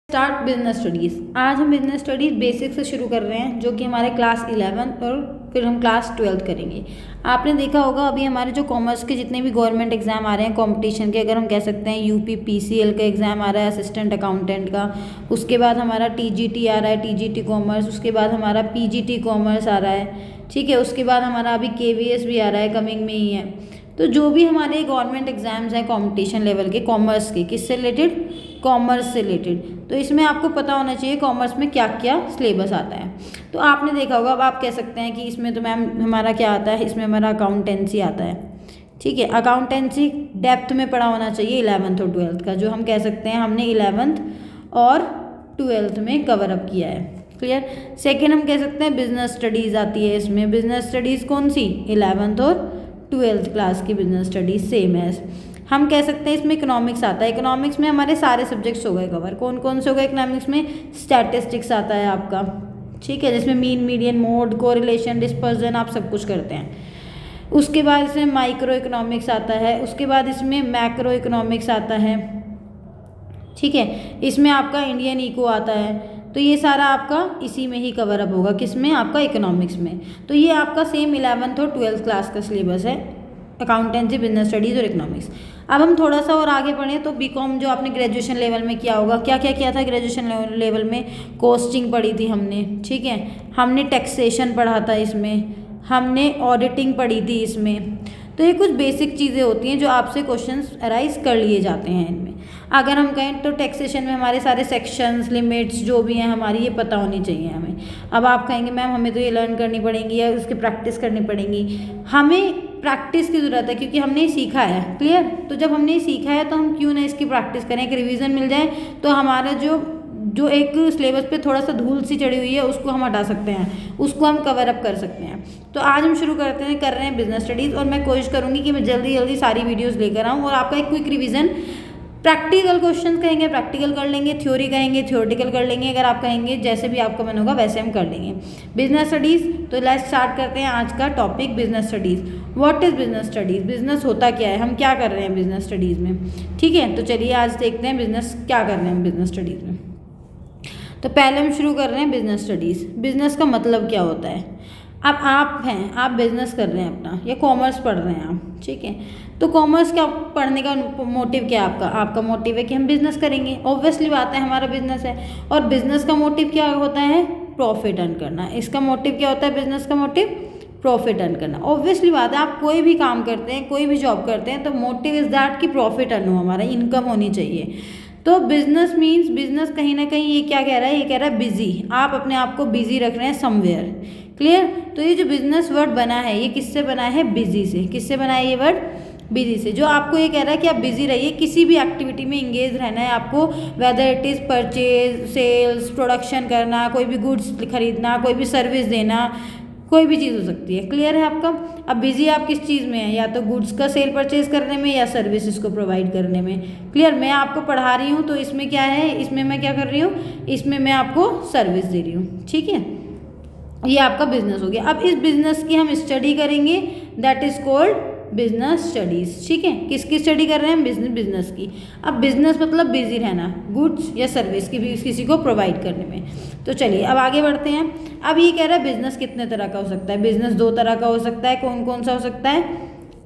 Start business studies. आज हम business studies basic से शुरू कर रहे हैं, जो कि हमारे क्लास 11 और फिर हम क्लास 12 करेंगे। आपने देखा होगा अभी हमारे जो कॉमर्स के जितने भी गवर्नमेंट एग्जाम आ रहे हैं कंपटीशन के, अगर हम कह सकते हैं यूपी पीसीएल का एग्ज़ाम आ रहा है असिस्टेंट अकाउंटेंट का, उसके बाद हमारा टीजीटी आ रहा है, टीजीटी कॉमर्स, उसके बाद हमारा पीजीटी कॉमर्स आ रहा है, ठीक है, उसके बाद हमारा अभी केवीएस भी आ रहा है, कमिंग में ही है। तो जो भी हमारे गवर्नमेंट एग्जाम्स हैं कंपटीशन लेवल के कॉमर्स के, किससे रिलेटेड, कॉमर्स से रिलेटेड, तो इसमें आपको पता होना चाहिए कॉमर्स में क्या क्या सिलेबस आता है। तो आपने देखा होगा, अब आप कह सकते हैं कि इसमें तो मैम हमारा क्या आता है, इसमें हमारा अकाउंटेंसी आता है, ठीक है। अकाउंटेंसी डेप्थ में पढ़ा होना चाहिए 11th और 12th का, जो हम कह सकते हैं हमने 11th और 12th में कवर अप किया है, क्लियर। सेकेंड हम कह सकते हैं बिजनेस स्टडीज़ आती है इसमें। बिजनेस स्टडीज़ कौन सी, 11th और 12th क्लास की बिजनेस स्टडीज़ सेम है। हम कह सकते हैं इसमें इकोनॉमिक्स आता है। इकोनॉमिक्स में हमारे सारे सब्जेक्ट्स हो गए कवर। कौन कौन से हो गए इकोनॉमिक्स में, स्टैटिस्टिक्स आता है आपका, ठीक है, जिसमें mean median mode correlation dispersion आप सब कुछ करते हैं। उसके बाद इसमें माइक्रो इकोनॉमिक्स आता है, उसके बाद इसमें मैक्रो इकोनॉमिक्स आता है, ठीक है, इसमें आपका इंडियन इको आता है। तो ये सारा आपका इसी में ही कवर अप होगा, किसमें, आपका इकोनॉमिक्स में। तो ये आपका सेम 11th और 12th क्लास का सिलेबस है, अकाउंटेंसी, बिजनेस स्टडीज़ और इकोनॉमिक्स। अब हम थोड़ा सा और आगे बढ़ें तो बीकॉम जो आपने ग्रेजुएशन लेवल में किया होगा, क्या क्या किया था ग्रेजुएशन लेवल में, कॉस्टिंग पढ़ी थी हमने, ठीक है, हमने टैक्सेशन पढ़ा था इसमें, हमने ऑडिटिंग पढ़ी थी इसमें। तो ये कुछ बेसिक चीज़ें होती हैं जो आपसे क्वेश्चंस अराइज कर लिए जाते हैं इनमें। अगर हम कहें तो टैक्सेशन में हमारे सारे सेक्शंस लिमिट्स जो भी हैं हमारी, ये पता होनी चाहिए हमें। अब आप कहेंगे मैम हमें तो ये लर्न करनी पड़ेंगी या उसकी प्रैक्टिस करनी पड़ेगी। हमें प्रैक्टिस की ज़रूरत है क्योंकि हमने सीखा है, क्लियर। तो जब हमने सीखा है तो हम क्यों ना इसकी प्रैक्टिस करें, एक रिवीजन मिल जाए तो हमारा जो एक सिलेबस पे थोड़ा सा धूल सी चढ़ी हुई है उसको हम हटा सकते हैं, उसको हम कवर अप कर सकते हैं। तो आज हम शुरू कर रहे हैं बिजनेस स्टडीज़, और मैं कोशिश करूँगी कि मैं जल्दी जल्दी सारी वीडियोस लेकर आऊँ और आपका एक क्विक रिवीजन। प्रैक्टिकल क्वेश्चन कहेंगे प्रैक्टिकल कर लेंगे, थ्योरी कहेंगे थ्योरेटिकल कर लेंगे, अगर आप कहेंगे जैसे भी आपका मन होगा वैसे हम कर लेंगे बिजनेस स्टडीज़। तो लेट्स स्टार्ट करते हैं आज का topic business studies. What is business studies, business होता क्या है, हम क्या कर रहे हैं बिजनेस स्टडीज़ में, ठीक है। तो चलिए आज देखते हैं बिजनेस क्या कर रहे हैं बिजनेस स्टडीज़ में। तो पहले हम शुरू कर रहे हैं बिजनेस स्टडीज़। बिजनेस का मतलब क्या होता है। अब आप हैं, आप बिजनेस कर रहे हैं अपना, या कॉमर्स पढ़ रहे हैं आप, ठीक है। तो कॉमर्स का पढ़ने का मोटिव क्या है आपका मोटिव है कि हम बिजनेस करेंगे, ऑब्वियसली बात है हमारा बिजनेस है। और बिजनेस का मोटिव क्या होता है, प्रॉफिट अर्न करना। इसका मोटिव क्या होता है, बिजनेस का मोटिव प्रॉफिट अर्न करना। ऑब्वियसली बात है, आप कोई भी काम करते हैं, कोई भी जॉब करते हैं, तो मोटिव इज दैट कि प्रॉफिट अर्न हो, हमारा इनकम होनी चाहिए। तो बिजनेस मीन्स, बिजनेस कहीं ना कहीं ये क्या कह रहा है, ये कह रहा है बिजी, आप अपने आप को बिजी रख रहे हैं समवेयर, क्लियर। तो ये जो बिजनेस वर्ड बना है ये किससे बना है, बिजी से। किससे बना है ये वर्ड, बिजी से। जो आपको ये कह रहा है कि आप बिजी रहिए, किसी भी एक्टिविटी में इंगेज रहना है आपको, whether it is purchase, sales, production करना, कोई भी गुड्स खरीदना, कोई भी सर्विस देना, कोई भी चीज़ हो सकती है, क्लियर है आपका। अब बिजी आप किस चीज़ में है, या तो गुड्स का सेल परचेज करने में या सर्विसेज को प्रोवाइड करने में, क्लियर। मैं आपको पढ़ा रही हूँ तो इसमें क्या है, इसमें मैं क्या कर रही हूँ, इसमें मैं आपको सर्विस दे रही हूँ, ठीक है। ये आपका बिजनेस हो गया। अब इस बिजनेस की हम स्टडी करेंगे, that is called business studies, ठीक है। किसकी स्टडी कर रहे हैं, बिजनेस की। अब बिजनेस मतलब बिजी रहना, गुड्स या सर्विस की भी किसी को प्रोवाइड करने में। तो चलिए अब आगे बढ़ते हैं। अब ये कह रहा है बिजनेस कितने तरह का हो सकता है, बिजनेस 2 तरह का हो सकता है। कौन कौन सा हो सकता है,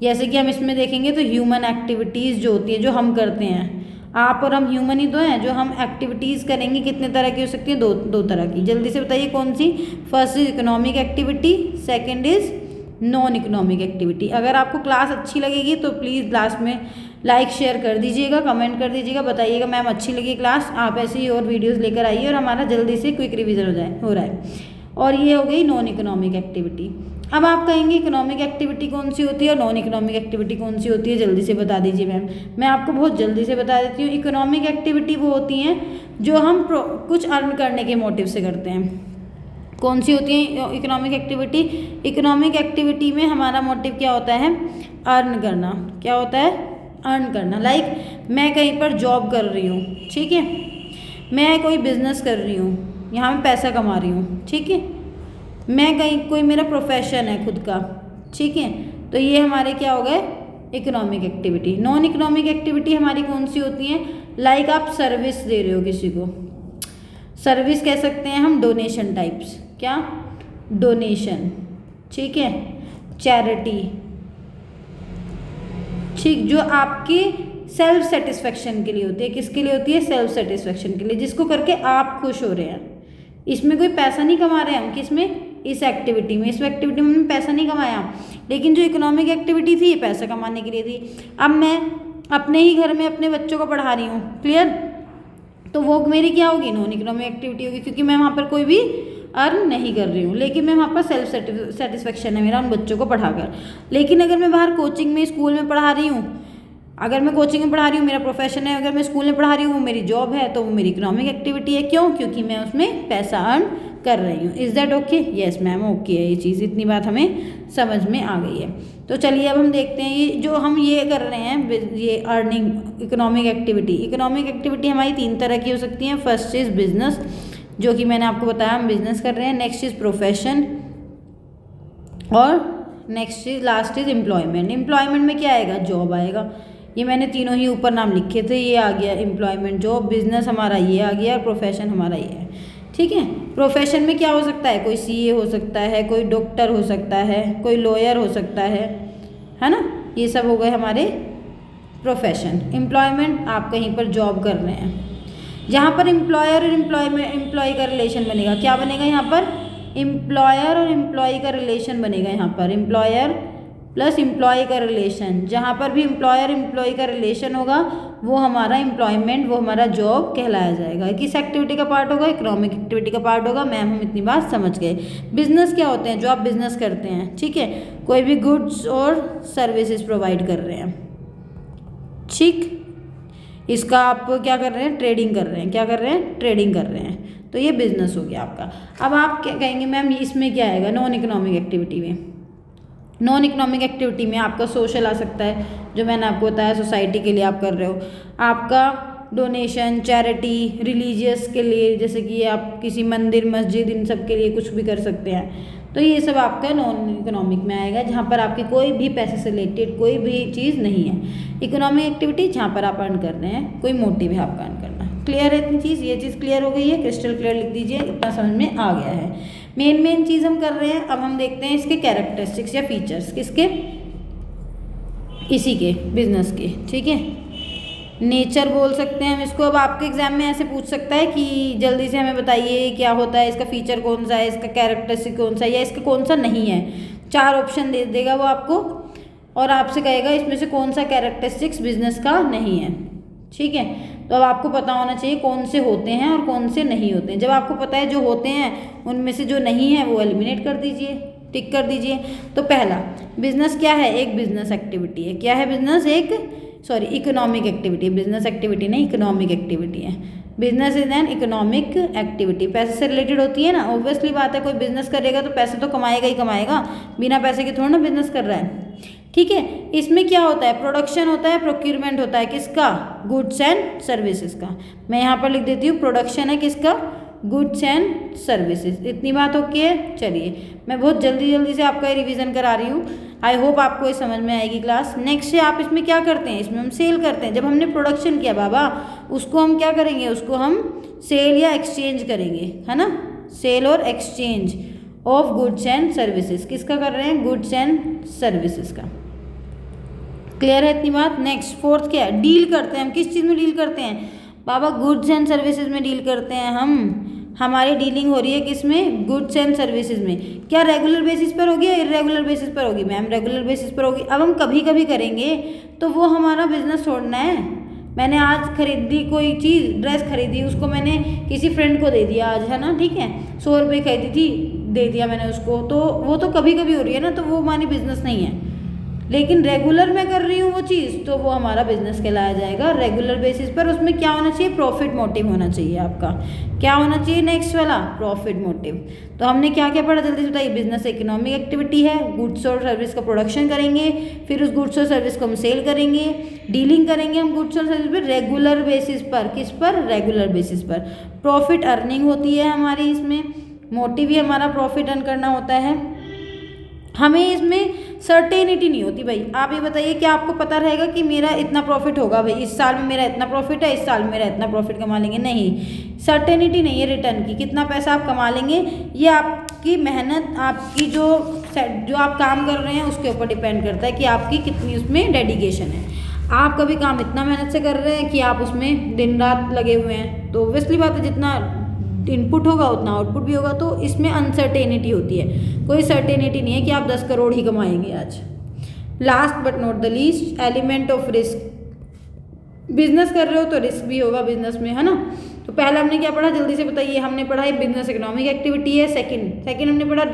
जैसे कि हम इसमें देखेंगे तो ह्यूमन एक्टिविटीज़ जो होती है, जो हम करते हैं, आप और हम ह्यूमन ही तो हैं, जो हम एक्टिविटीज़ करेंगे कितने तरह की हो सकती है, दो तरह की। जल्दी से बताइए कौन सी। First is economic activity, second is non economic activity. अगर आपको क्लास अच्छी लगेगी तो प्लीज़ लास्ट में लाइक शेयर कर दीजिएगा, कमेंट कर दीजिएगा, बताइएगा मैम अच्छी लगी क्लास, आप ऐसे ही और वीडियोस लेकर आइए और हमारा जल्दी से क्विक रिवीजन हो रहा है। और ये हो गई नॉन इकोनॉमिक एक्टिविटी। अब आप कहेंगे इकोनॉमिक एक्टिविटी कौन सी होती है और नॉन इकोनॉमिक एक्टिविटी कौन सी होती है, जल्दी से बता दीजिए मैम। मैं आपको बहुत जल्दी से बता देती हूँ। इकोनॉमिक एक्टिविटी वो होती हैं जो हम कुछ अर्न करने के मोटिव से करते हैं। कौन सी होती है इकोनॉमिक एक्टिविटी, इकोनॉमिक एक्टिविटी में हमारा मोटिव क्या होता है, अर्न करना। क्या होता है, अर्न करना। लाइक मैं कहीं पर जॉब कर रही हूँ, ठीक है, मैं कोई बिजनेस कर रही हूँ, यहाँ मैं पैसा कमा रही हूँ, ठीक है, मैं कहीं कोई मेरा प्रोफेशन है खुद का, ठीक है। तो ये हमारे क्या हो गए, economic activity. Non economic activity हमारी कौन सी होती हैं, लाइक आप सर्विस दे रहे हो किसी को, सर्विस कह सकते हैं हम डोनेशन टाइप्स, क्या, डोनेशन, ठीक है, चैरिटी, ठीक, जो आपकी सेल्फ सेटिस्फेक्शन के लिए होती है। किसके लिए होती है? सेल्फ सेटिस्फेक्शन के लिए, जिसको करके आप खुश हो रहे हैं। इसमें कोई पैसा नहीं कमा रहे हैं हम, किसमें? इस एक्टिविटी में। इस एक्टिविटी में हमने पैसा नहीं कमाया, लेकिन जो इकोनॉमिक एक्टिविटी थी ये पैसा कमाने के लिए थी। अब मैं अपने ही घर में अपने बच्चों को पढ़ा रही हूँ, क्लियर, तो वो मेरी क्या होगी? नॉन इकोनॉमिक एक्टिविटी होगी, क्योंकि मैं वहाँ पर कोई भी अर्न नहीं कर रही हूँ, लेकिन मैं वहाँ पर सेल्फ सेटिस्फेक्शन है मेरा उन बच्चों को पढ़ाकर। लेकिन अगर मैं बाहर कोचिंग में, स्कूल में पढ़ा रही हूँ, अगर मैं कोचिंग में पढ़ा रही हूँ मेरा प्रोफेशन है, अगर मैं स्कूल में पढ़ा रही हूँ वो मेरी जॉब है, तो वो मेरी इकोनॉमिक एक्टिविटी है। क्यों? क्योंकि मैं उसमें पैसा अर्न कर रही हूँ। Is that okay? Yes ma'am, okay है ये चीज़, इतनी बात हमें समझ में आ गई है। तो चलिए अब हम देखते हैं ये जो हम ये कर रहे हैं, ये earning economic activity. Economic activity हमारी 3 तरह की हो सकती हैं। फर्स्ट इज़ बिजनेस, जो कि मैंने आपको बताया हम बिजनेस कर रहे हैं। नेक्स्ट इज़ प्रोफेशन, और next is last is employment. Employment में क्या आएगा? जॉब आएगा। ये मैंने तीनों ही ऊपर नाम लिखे थे, ये आ गया एम्प्लॉयमेंट, जॉब, बिजनेस हमारा ये आ गया, और प्रोफेशन हमारा ये है, ठीक है। प्रोफेशन में क्या हो सकता है? कोई सीए हो सकता है, कोई डॉक्टर हो सकता है, कोई लॉयर हो सकता है ना, ये सब हो गए हमारे प्रोफेशन। एम्प्लॉयमेंट, आप कहीं पर जॉब कर रहे हैं, जहाँ पर एम्प्लॉयर और एम्प्लॉय का रिलेशन बनेगा। क्या बनेगा यहाँ पर? एम्प्लॉयर और एम्प्लॉय का रिलेशन बनेगा यहाँ पर, एम्प्लॉयर प्लस एम्प्लॉय का रिलेशन। जहाँ पर भी एम्प्लॉयर एम्प्लॉय का रिलेशन होगा वो हमारा एम्प्लॉयमेंट, वो हमारा जॉब कहलाया जाएगा। किस एक्टिविटी का पार्ट होगा? इकोनॉमिक एक्टिविटी का पार्ट होगा। मैम हम इतनी बात समझ गए। बिजनेस क्या होते हैं? जो आप बिजनेस करते हैं, ठीक है, कोई भी गुड्स और सर्विसेज प्रोवाइड कर रहे हैं, ठीक, इसका आप क्या कर रहे हैं? ट्रेडिंग कर रहे हैं। क्या कर रहे हैं? ट्रेडिंग कर रहे हैं, तो ये बिजनेस हो गया आपका। अब आप क्या कहेंगे मैम इसमें क्या आएगा? नॉन इकोनॉमिक एक्टिविटी में। नॉन इकोनॉमिक एक्टिविटी में आपका सोशल आ सकता है, जो मैंने आपको बताया सोसाइटी के लिए आप कर रहे हो। आपका डोनेशन, चैरिटी, रिलीजियस के लिए, जैसे कि आप किसी मंदिर, मस्जिद, इन सब के लिए कुछ भी कर सकते हैं। तो ये सब आपका नॉन इकोनॉमिक में आएगा, जहाँ पर आपकी कोई भी पैसे से रिलेटेड कोई भी चीज़ नहीं है। इकोनॉमिक एक्टिविटी जहाँ पर आप अर्न कर रहे हैं, कोई मोटिव है आपका अर्न करना। क्लियर है इतनी चीज़? ये चीज़ क्लियर हो गई है? क्रिस्टल क्लियर लिख दीजिए, इतना समझ में आ गया है। मेन चीज़ हम कर रहे हैं। अब हम देखते हैं इसके कैरेक्टरिस्टिक्स या फीचर्स, किसके? इसी के, बिजनेस के, ठीक है। नेचर बोल सकते हैं हम इसको। अब आपके एग्जाम में ऐसे पूछ सकता है कि जल्दी से हमें बताइए क्या होता है, इसका फीचर कौन सा है, इसका कैरेक्टरिस्टिक कौन सा है, या इसका कौन सा नहीं है। 4 ऑप्शन दे देगा वो आपको, और आपसे कहेगा इसमें से कौन सा कैरेक्टरिस्टिक्स बिजनेस का नहीं है, ठीक है। तो अब आपको पता होना चाहिए कौन से होते हैं और कौन से नहीं होते हैं। जब आपको पता है जो होते हैं, उनमें से जो नहीं है वो एलिमिनेट कर दीजिए, टिक कर दीजिए। तो पहला, बिजनेस क्या है? एक बिजनेस एक्टिविटी है। क्या है business? Economic activity. Business activity नहीं, इकोनॉमिक एक्टिविटी है। Business is an economic activity. पैसे से रिलेटेड होती है ना, ऑब्वियसली बात है, कोई बिजनेस करेगा तो पैसे तो कमाएगा ही कमाएगा, बिना पैसे के थोड़ा ना बिजनेस कर रहा है, ठीक है। इसमें क्या होता है? प्रोडक्शन होता है, प्रोक्यूरमेंट होता है, किसका? गुड्स एंड सर्विसेज का। मैं यहाँ पर लिख देती हूँ प्रोडक्शन है किसका? Goods and services. इतनी बात ओके है? चलिए मैं बहुत जल्दी से आपका रिवीजन करा रही हूँ। आई होप आपको ये समझ में आएगी क्लास। नेक्स्ट है, आप इसमें क्या करते हैं? इसमें हम सेल करते हैं। जब हमने प्रोडक्शन किया बाबा, उसको हम क्या करेंगे? उसको हम सेल या एक्सचेंज करेंगे, है ना। सेल और exchange of goods and services. किसका कर रहे हैं? गुड्स एंड सर्विसेज का। क्लियर है इतनी बात? नेक्स्ट, फोर्थ क्या है? डील करते हैं हम। किस चीज़ में डील करते हैं बाबा? गुड्स एंड सर्विसेज में डील करते हैं हम। हमारी डीलिंग हो रही है किसमें? गुड्स एंड सर्विसेज में। क्या रेगुलर बेसिस पर होगी या इरेगुलर बेसिस पर होगी? मैम रेगुलर बेसिस पर होगी। अब हम कभी कभी करेंगे तो वो हमारा बिजनेस छोड़ना है। मैंने आज खरीदी कोई चीज़, ड्रेस खरीदी, उसको मैंने किसी फ्रेंड को दे दिया आज, है ना, ठीक है, 100 रुपये खरीदी थी, दे दिया मैंने उसको, तो वो तो कभी कभी हो रही है ना, तो वो हमारी बिजनेस नहीं है। लेकिन रेगुलर मैं कर रही हूँ वो चीज़, तो वो हमारा बिजनेस कहलाया जाएगा रेगुलर बेसिस पर। उसमें क्या होना चाहिए? प्रॉफिट मोटिव होना चाहिए आपका। क्या होना चाहिए नेक्स्ट वाला? Profit motive. तो हमने क्या क्या पढ़ा, जल्दी से बताइए। बिजनेस इकोनॉमिक एक्टिविटी है, गुड्स और सर्विस का प्रोडक्शन करेंगे, फिर उस गुड्स और सर्विस को हम सेल करेंगे, डीलिंग करेंगे हम गुड्स और सर्विस पर रेगुलर बेसिस पर। किस पर? रेगुलर बेसिस पर। प्रॉफिट अर्निंग होती है हमारी, इसमें मोटिव ही हमारा प्रॉफिट अर्न करना होता है। हमें इसमें सर्टेनिटी नहीं होती भाई। आप ये बताइए कि आपको पता रहेगा कि मेरा इतना प्रॉफिट होगा भाई, इस साल में मेरा इतना प्रॉफिट है, इस साल में मेरा इतना प्रॉफिट कमा लेंगे, नहीं, सर्टेनिटी नहीं है रिटर्न की। कितना पैसा आप कमा लेंगे ये आपकी मेहनत, आपकी जो आप काम कर रहे हैं उसके ऊपर डिपेंड करता है कि आपकी कितनी उसमें डेडिकेशन है। आप कभी काम इतना मेहनत से कर रहे हैं कि आप उसमें दिन रात लगे हुए हैं, तो ऑब्वियसली बात है जितना इनपुट होगा उतना आउटपुट भी होगा, तो इसमें अनसर्टेनिटी होती है। कोई सर्टेनिटी नहीं है कि आप 10 करोड़ ही कमाएंगे आज। Last but not the least, element of risk. Business कर रहे हो तो रिस्क भी होगा बिजनेस में, है ना। तो पहला हमने क्या पढ़ा, जल्दी से बताइए। हमने पढ़ा है बिजनेस इकोनॉमिक एक्टिविटी है। सेकंड हमने पढ़ा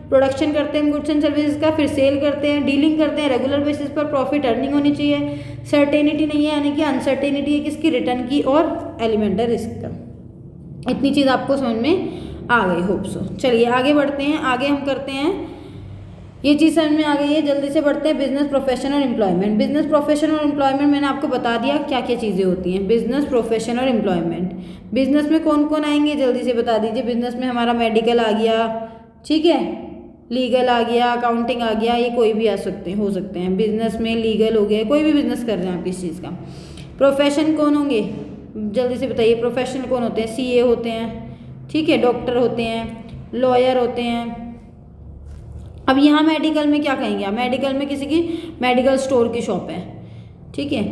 प्रोडक्शन करते हैं गुड्स एंड सर्विसेज का, फिर सेल करते हैं, डीलिंग करते हैं, रेगुलर बेसिस पर प्रॉफिट अर्निंग होनी चाहिए, सर्टेनिटी नहीं है यानी कि अनसर्टेनिटी है किसकी, रिटर्न की, और एलिमेंट है रिस्क का। इतनी चीज़ आपको समझ में आ गई, होप सो। चलिए आगे बढ़ते हैं, आगे हम करते हैं, ये चीज़ समझ में आ गई है, जल्दी से बढ़ते हैं बिजनेस प्रोफेशन और एम्प्लॉयमेंट। बिजनेस प्रोफेशन और एम्प्लॉयमेंट मैंने आपको बता दिया क्या क्या चीज़ें होती हैं। बिजनेस प्रोफेशन और एम्प्लॉयमेंट, बिजनेस में कौन कौन आएंगे जल्दी से बता दीजिए। बिजनेस में हमारा मेडिकल आ गया, ठीक है, लीगल आ गया, अकाउंटिंग आ गया, ये कोई भी आ सकते हैं, हो सकते हैं। बिजनेस में लीगल हो गया, कोई भी बिजनेस कर रहे हैं आप किस चीज़ का। प्रोफेशन कौन होंगे जल्दी से बताइए। प्रोफेशनल कौन होते हैं, सीए होते हैं, ठीक है, डॉक्टर होते हैं, लॉयर होते हैं। अब यहाँ मेडिकल में क्या कहेंगे आप, मेडिकल में किसी की मेडिकल स्टोर की शॉप है, ठीक है,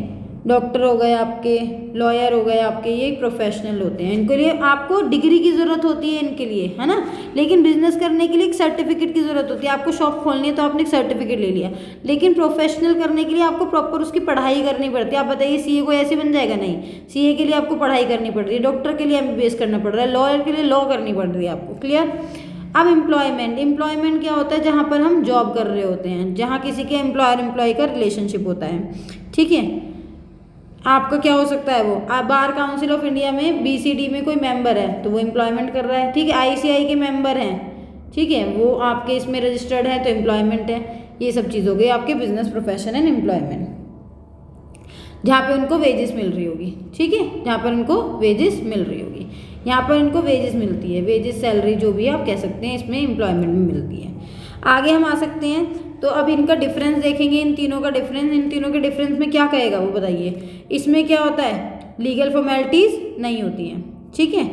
डॉक्टर हो गए आपके, लॉयर हो गए आपके, ये प्रोफेशनल होते हैं। इनके लिए आपको डिग्री की ज़रूरत होती है इनके लिए, है ना। लेकिन बिजनेस करने के लिए एक सर्टिफिकेट की ज़रूरत होती है। आपको शॉप खोलनी है तो आपने एक सर्टिफिकेट ले लिया, लेकिन प्रोफेशनल करने के लिए आपको प्रॉपर उसकी पढ़ाई करनी पड़ती है। आप बताइए सीए को ऐसे बन जाएगा, नहीं, सीए के लिए आपको पढ़ाई करनी पड़ रही है, डॉक्टर के लिए एमबीबीएस करना पड़ रहा है, लॉयर के लिए लॉ करनी पड़ रही है आपको, क्लियर। अब एम्प्लॉयमेंट क्या होता है, जहाँ पर हम जॉब कर रहे होते हैं, जहाँ किसी के एम्प्लॉयर एम्प्लॉय का रिलेशनशिप होता है, ठीक है। आपका क्या हो सकता है, वो बार काउंसिल ऑफ इंडिया में बीसीडी में कोई मेंबर है तो वो एम्प्लॉयमेंट कर रहा है, ठीक है। आईसीआई के मेंबर हैं, ठीक है, वो आपके इसमें रजिस्टर्ड है तो एम्प्लॉयमेंट है। ये सब चीज़ हो गई आपके बिजनेस प्रोफेशन एंड एम्प्लॉयमेंट, जहाँ पे उनको वेजेस मिल रही होगी, ठीक है, जहाँ पर उनको वेजेस मिल रही होगी, यहाँ पर उनको वेजेस मिलती है, वेजेस सैलरी जो भी आप कह सकते हैं, इसमें एम्प्लॉयमेंट में मिलती है। आगे हम आ सकते हैं, तो अब इनका डिफरेंस देखेंगे, इन तीनों का डिफरेंस, इन तीनों के डिफरेंस में क्या कहेगा वो बताइए। इसमें क्या होता है, लीगल फॉर्मेलिटीज़ नहीं होती हैं, ठीक है,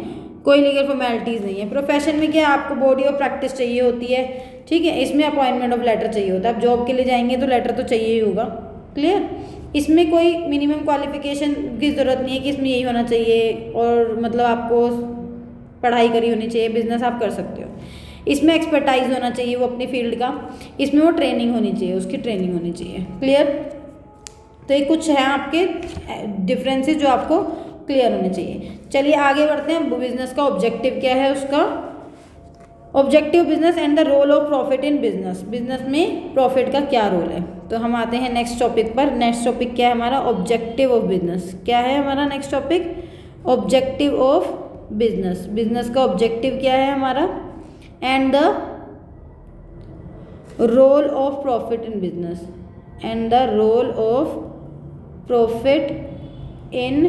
कोई लीगल फॉर्मेलिटीज़ नहीं है। प्रोफेशन में क्या आपको बॉडी ऑफ प्रैक्टिस चाहिए होती है, ठीक है, इसमें अपॉइंटमेंट ऑफ लेटर चाहिए होता है। आप जॉब के लिए जाएंगे तो लेटर तो चाहिए ही होगा, क्लियर। इसमें कोई मिनिमम क्वालिफिकेशन की ज़रूरत नहीं है कि इसमें यही होना चाहिए और मतलब आपको पढ़ाई करी होनी चाहिए, बिजनेस आप कर सकते हो। इसमें एक्सपर्टाइज होना चाहिए वो अपनी फील्ड का, इसमें वो ट्रेनिंग होनी चाहिए, उसकी ट्रेनिंग होनी चाहिए, क्लियर। तो ये कुछ है आपके डिफरेंसेस जो आपको क्लियर होने चाहिए। चलिए आगे बढ़ते हैं, बिजनेस का ऑब्जेक्टिव क्या है, उसका objective business and the role of profit in business, business में प्रॉफिट का क्या रोल है। तो हम आते हैं नेक्स्ट टॉपिक पर। नेक्स्ट टॉपिक क्या है हमारा, ऑब्जेक्टिव ऑफ बिजनेस। क्या है हमारा next topic, objective of business. Business का ऑब्जेक्टिव क्या है हमारा, and the role of profit in business, and the role of profit in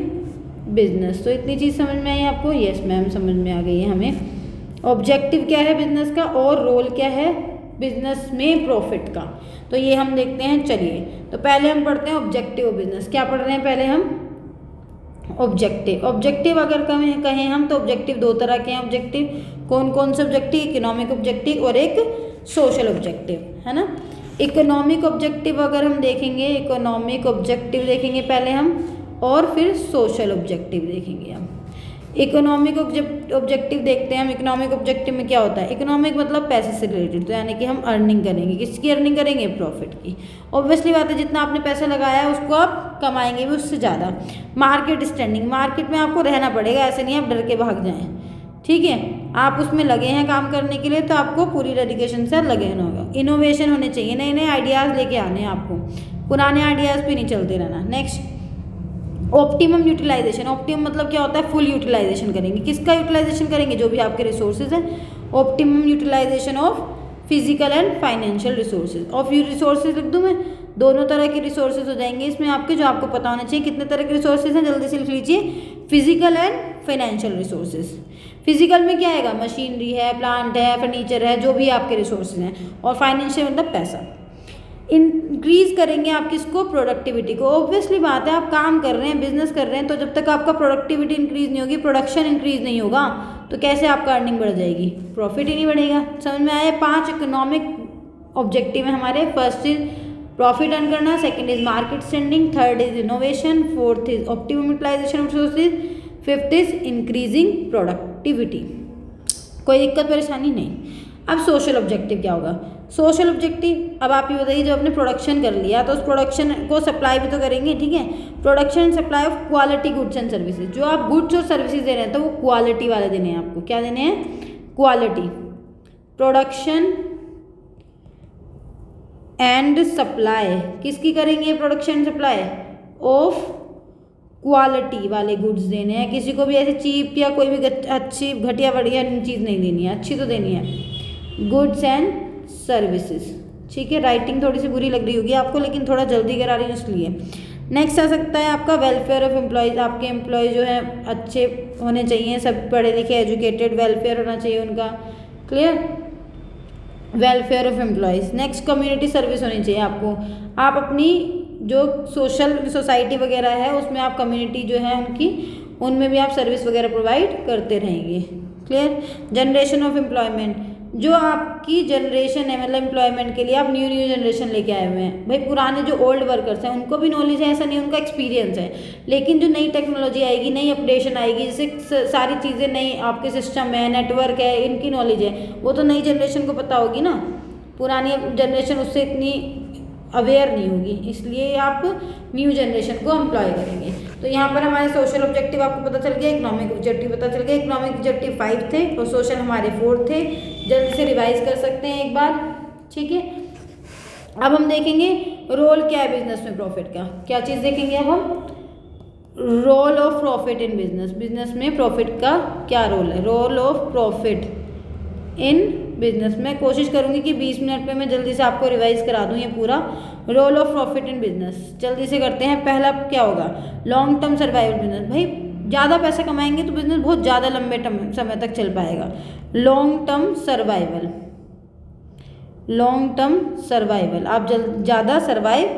business. तो इतनी चीज़ समझ में आई आपको, यस मैम समझ में आ गई है हमें। ऑब्जेक्टिव क्या है बिजनेस का और रोल क्या है बिजनेस में प्रॉफिट का, तो ये हम देखते हैं। चलिए तो पहले हम पढ़ते हैं ऑब्जेक्टिव बिजनेस। क्या पढ़ रहे हैं पहले हम, ऑब्जेक्टिव अगर कहें हम तो ऑब्जेक्टिव दो तरह के हैं। ऑब्जेक्टिव कौन कौन से ऑब्जेक्टिव, इकोनॉमिक ऑब्जेक्टिव और एक सोशल ऑब्जेक्टिव, है ना। इकोनॉमिक ऑब्जेक्टिव अगर हम देखेंगे, इकोनॉमिक ऑब्जेक्टिव देखेंगे पहले हम, और फिर सोशल ऑब्जेक्टिव देखेंगे हम। इकोनॉमिक ऑब्जेक्टिव देखते हैं हम। इकोनॉमिक ऑब्जेक्टिव में क्या होता है, इकोनॉमिक मतलब पैसे से रिलेटेड, तो यानी कि हम अर्निंग करेंगे, किसकी अर्निंग करेंगे, प्रॉफिट की। ऑब्वियसली बात है जितना आपने पैसा लगाया है उसको आप कमाएंगे भी उससे ज़्यादा। मार्केट स्टैंडिंग, मार्केट में आपको रहना पड़ेगा, ऐसे नहीं आप डर के भाग जाएँ, ठीक है। आप उसमें लगे हैं काम करने के लिए तो आपको पूरी डेडिकेशन से लगे रहना होगा। इनोवेशन होने चाहिए, नए नए आइडियाज़ लेके आने हैं आपको, पुराने आइडियाज़ पे नहीं चलते रहना। Next optimum utilisation. ऑप्टिमम मतलब क्या होता है, फुल यूटिलाइजेशन करेंगे, किसका यूटिलाइजेशन करेंगे, जो भी आपके रिसोर्सेज हैं। Optimum utilisation of physical and financial resources. Of resources लिख दूँ मैं, दोनों तरह के रिसोर्सेज हो जाएंगे इसमें आपके, जो आपको पता होना चाहिए। कितने तरह के रिसोर्सेज हैं जल्दी से लिख लीजिए, physical and financial resources. Physical में क्या आएगा, मशीनरी है, प्लांट है, फर्नीचर है, जो भी आपके रिसोर्सेज हैं। और फाइनेंशियल मतलब पैसा। इंक्रीज करेंगे आप किसको, प्रोडक्टिविटी को। ऑब्वियसली बात है, आप काम कर रहे हैं, बिजनेस कर रहे हैं, तो जब तक आपका प्रोडक्टिविटी इंक्रीज नहीं होगी, प्रोडक्शन इंक्रीज नहीं होगा, तो कैसे आपका अर्निंग बढ़ जाएगी, प्रॉफिट ही नहीं बढ़ेगा। समझ में आया? 5 इकोनॉमिक ऑब्जेक्टिव है हमारे। फर्स्ट इज प्रॉफिट अर्न करना, second is market standing, third is innovation, fourth is optimum utilisation of resources, fifth is increasing productivity. कोई दिक्कत परेशानी नहीं। अब सोशल ऑब्जेक्टिव क्या होगा? सोशल ऑब्जेक्टिव, अब आप ये बताइए, जब आपने प्रोडक्शन कर लिया तो उस प्रोडक्शन को सप्लाई भी तो करेंगे, ठीक है। Production and supply of quality goods and services. जो आप गुड्स और सर्विसेज दे रहे हैं तो वो क्वालिटी वाले देने हैं आपको। क्या देने हैं? क्वालिटी। प्रोडक्शन एंड सप्लाई किसकी करेंगे? प्रोडक्शन सप्लाई ऑफ क्वालिटी वाले गुड्स देने हैं। किसी को भी ऐसे चीप या कोई भी अच्छी घटिया बढ़िया चीज़ नहीं देनी है, अच्छी तो देनी है। गुड्स एंड सर्विसेज, ठीक है। राइटिंग थोड़ी सी बुरी लग रही होगी आपको, लेकिन थोड़ा जल्दी करा रही हूँ इसलिए। नेक्स्ट आ सकता है आपका वेलफेयर ऑफ एम्प्लॉयज़। आपके एम्प्लॉय जो है अच्छे होने चाहिए, सब पढ़े लिखे एजुकेटेड, वेलफेयर होना चाहिए उनका। Clear? Welfare of employees. Next community service होनी चाहिए आपको। आप अपनी जो सोसाइटी वगैरह है उसमें आप कम्युनिटी जो है उनकी, उनमें भी आप सर्विस वगैरह प्रोवाइड करते रहेंगे। क्लियर? जनरेशन ऑफ एम्प्लॉयमेंट, जो आपकी जनरेशन है, मतलब एम्प्लॉयमेंट के लिए आप न्यू जनरेशन लेके आए हुए हैं। भाई पुराने जो ओल्ड वर्कर्स हैं उनको भी नॉलेज है, ऐसा नहीं, उनका एक्सपीरियंस है, लेकिन जो नई टेक्नोलॉजी आएगी, नई अपडेशन आएगी, जैसे सारी चीज़ें नई आपके सिस्टम है, नेटवर्क है, इनकी नॉलेज है, वो तो नई जनरेशन को पता होगी ना। पुरानी जनरेशन उससे इतनी अवेयर नहीं होगी, इसलिए आप न्यू जनरेशन को एम्प्लॉय करेंगे। तो यहाँ पर हमारे सोशल ऑब्जेक्टिव आपको पता चल गया, इकोनॉमिक ऑब्जेक्टिव पता चल गया। इकोनॉमिक ऑब्जेक्टिव 5 थे और सोशल हमारे 4 थे। जल्दी से रिवाइज कर सकते हैं एक बार, ठीक है। अब हम देखेंगे रोल क्या है बिजनेस में प्रॉफिट का। क्या चीज़ देखेंगे अब हम? Role of profit in business. Business में प्रॉफिट का क्या रोल है? Role of profit in business. मैं कोशिश करूंगी कि 20 मिनट में मैं जल्दी से आपको रिवाइज करा दूं ये पूरा। Role of profit in business जल्दी से करते हैं। पहला क्या होगा? Long term survival business. भाई ज़्यादा पैसा कमाएंगे तो बिजनेस बहुत ज़्यादा लंबे समय तक चल पाएगा। Long term survival, long term survival, आप ज़्यादा सर्वाइव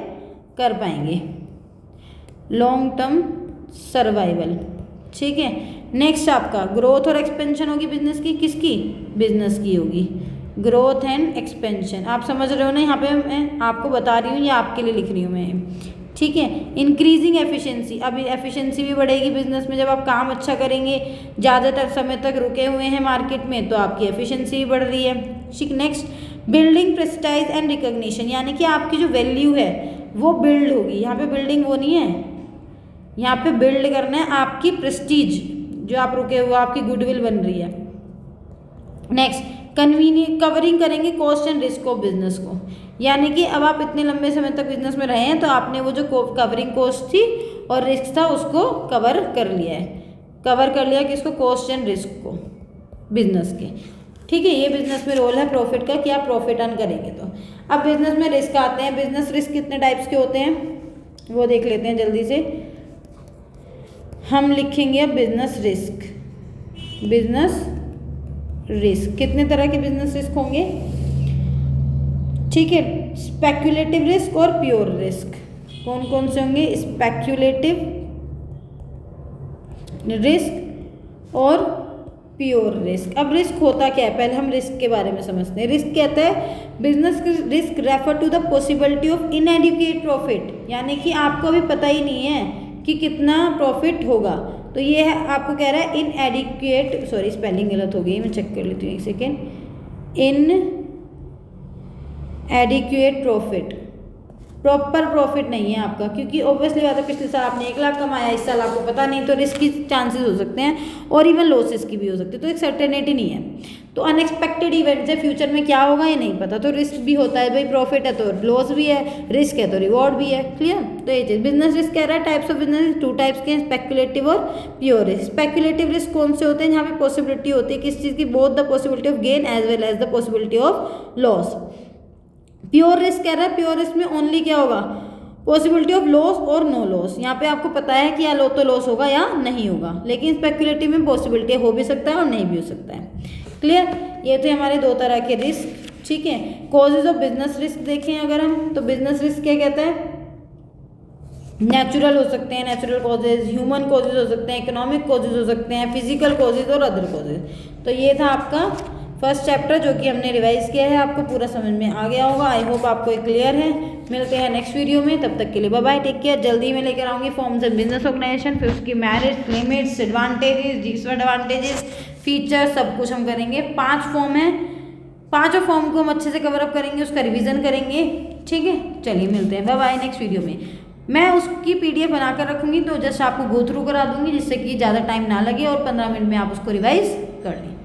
कर पाएंगे। लॉन्ग टर्म सर्वाइवल, ठीक है। नेक्स्ट आपका ग्रोथ और एक्सपेंशन होगी बिजनेस की। किसकी? बिजनेस की होगी। ग्रोथ एंड एक्सपेंशन, आप समझ रहे हो ना? यहाँ पे मैं आपको बता रही हूँ या आपके लिए लिख रही हूँ मैं, ठीक है। इंक्रीजिंग एफिशिएंसी, अब एफिशिएंसी भी बढ़ेगी बिजनेस में। जब आप काम अच्छा करेंगे, ज़्यादातर समय तक रुके हुए हैं मार्केट में, तो आपकी एफिशिएंसी भी बढ़ रही है, ठीक। Next building prestige and recognition, यानी कि आपकी जो वैल्यू है वो बिल्ड होगी। यहाँ पे बिल्डिंग वो नहीं है, यहाँ पे बिल्ड करना है आपकी प्रेस्टीज, जो आप रुके हुए आपकी गुडविल बन रही है। नेक्स्ट कवरिंग करेंगे cost and risk of business को, यानी कि अब आप इतने लंबे समय तक बिजनेस में रहे हैं तो आपने वो जो कवरिंग कॉस्ट थी और रिस्क था उसको कवर कर लिया है। कवर कर लिया किसको? कॉस्ट एंड रिस्क को बिजनेस के, ठीक है। ये बिजनेस में रोल है प्रॉफिट का कि आप प्रॉफिट अर्न करेंगे। तो अब बिजनेस में रिस्क आते हैं। बिजनेस रिस्क कितने टाइप्स के होते हैं वो देख लेते हैं जल्दी से। हम लिखेंगे अब बिजनेस रिस्क। बिजनेस रिस्क कितने तरह के बिजनेस रिस्क होंगे, ठीक है। स्पेक्युलेटिव रिस्क और प्योर रिस्क कौन कौन से होंगे? स्पेक्युलेटिव रिस्क और प्योर रिस्क। अब रिस्क होता क्या है, पहले हम रिस्क के बारे में समझते हैं। रिस्क कहता है business risk refer to the possibility of inadequate profit, यानी कि आपको अभी पता ही नहीं है कि कितना प्रॉफिट होगा। तो ये है आपको कह रहा है इनएडिक्वेट, सॉरी स्पेलिंग गलत हो गई, मैं चेक कर लेती हूँ एक सेकेंड। इनएडिक्वेट प्रॉफिट, प्रॉपर प्रॉफिट नहीं है आपका, क्योंकि ऑब्वियसली बात है पिछले साल आपने 1 लाख कमाया, इस साल आपको पता नहीं, तो रिस्क की चांसेस हो सकते हैं और इवन लॉसेस की भी हो सकती है। तो एक सर्टेनिटी नहीं है। तो अनएक्सपेक्टेड इवेंट्स है, फ्यूचर में क्या होगा ये नहीं पता, तो रिस्क भी होता है। भाई प्रॉफिट है तो लॉस भी है, रिस्क है तो रिवॉर्ड भी है। क्लियर? तो ये चीज़ बिजनेस रिस्क कह रहा है। टाइप्स ऑफ बिजनेस 2 टाइप्स के हैं, स्पेक्युलेटिव और प्योर रिस्क। स्पेक्युलेटिव रिस्क कौन से होते हैं? जहाँ पे पॉसिबिलिटी होती है किस चीज़ की? Both the possibility of gain as well as the possibility of loss. Pure risk कह रहा है प्योर रिस्क में ओनली क्या होगा? पॉसिबिलिटी ऑफ लॉस और नो लॉस। यहाँ पे आपको पता है कि या लो तो लॉस होगा या नहीं होगा, लेकिन स्पेक्युलेटिव में पॉसिबिलिटी हो भी सकता है और नहीं भी हो सकता है। क्लियर? ये थे हमारे 2 तरह के रिस्क, ठीक है। कॉजेज ऑफ बिजनेस रिस्क देखें अगर हम, तो बिजनेस रिस्क क्या कहता है, नेचुरल हो सकते हैं, नेचुरल कॉजेज, ह्यूमन कॉजेज हो सकते हैं, इकोनॉमिक कॉजेज हो सकते हैं, फिजिकल कॉजेज और अदर कॉजेज। तो ये था आपका फर्स्ट चैप्टर जो कि हमने रिवाइज किया है, आपको पूरा समझ में आ गया होगा। आई होप आपको ये क्लियर है। मिलते हैं नेक्स्ट वीडियो में, तब तक के लिए बाय बाय, टेक केयर। जल्दी मैं लेकर आऊँगी फॉर्म्स एंड बिजनेस ऑर्गेनाइजेशन, फिर उसकी merits, limits, advantages, disadvantages, feature, सब कुछ हम करेंगे। 5 फॉर्म है, 5 फॉर्म को हम अच्छे से कवर अप करेंगे, उसका रिवीजन करेंगे, ठीक है। चलिए मिलते हैं, बाय बाय नेक्स्ट वीडियो में। मैं उसकी PDF बनाकर रखूँगी, तो जस्ट आपको गो थ्रू करा दूँगी, जिससे कि ज़्यादा टाइम ना लगे और 15 मिनट में आप उसको रिवाइज कर लें।